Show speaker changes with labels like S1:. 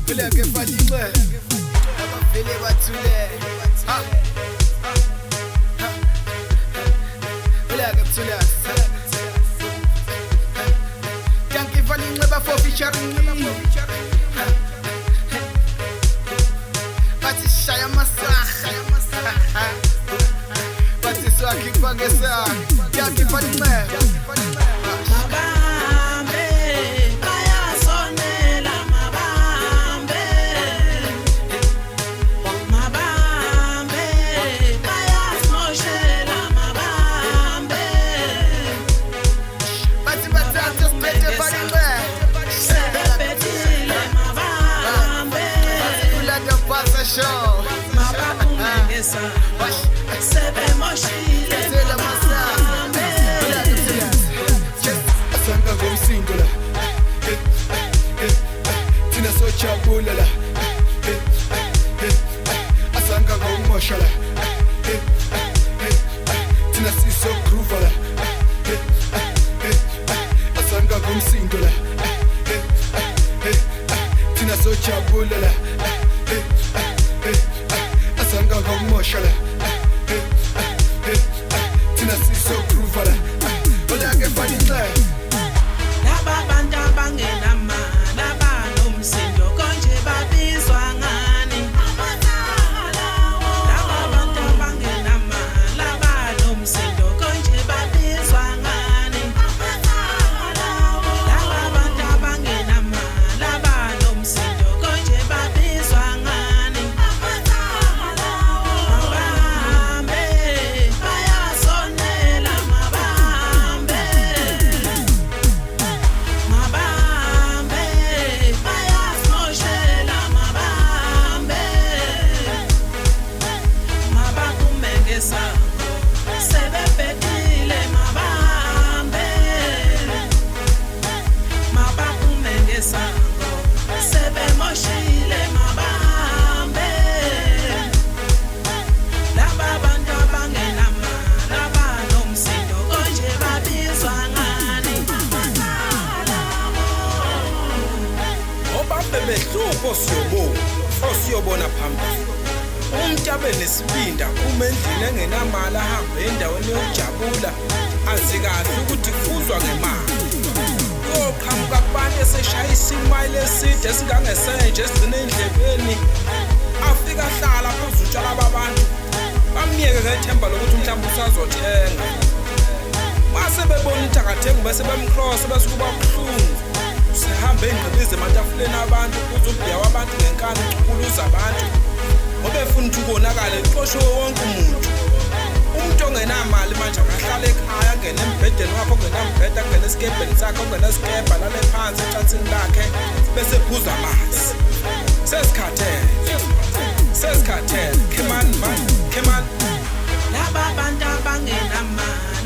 S1: Uleke Fatima abafile bathule uleke Thula Dankie Falinxeba for featuring me bathi shaya masaha bathi swakhi kufakesa Dankie Falinxeba show mababungesa sebe moshile asanga ngomsindo la thina sojabula la asanga ngomosha la thina siso groove la asanga ngomsindo la thina sojabula la asanga ngomoshala thina siso groove la uleke Falinxeba
S2: laba bantu abangena mana banomsindo konje babizwa ngani laba bantu abangena mana banomsindo konje babizwa ngani laba bantu abangena mana banomsindo konje babizwa ngani
S3: osiyobona phambili umuntu abenesibinda uma endlini engenamali ahambe endaweni yokujabula azi kahle ukuthi kufuzwa ngemali yoqhamuka kubantu eseshaya isimayile eside esingangesenje esigcine endlebeni afika hlala phezu utshwala babantu bamniyeke ngethemba lokuthi mhlawumbe usazothenga mase bebona ukuthi akathengi bese bemcross bese kuba buhlungu sihamba engqibize ematafuleni abantu ukuze ubhiya wabantu ngenkani ucukuluza abantu ngoba efuna ukuthi ubonakale xoshwe wonke umuntu ongenamali manje akahlala ekhaya angene embhedeni wakho ongenambhede angene esikebheni sakhe ongenasikebha lale phansi ecansini lakhe bese phuza amanzi sesikhathele khemani laba
S2: bantu abangena mana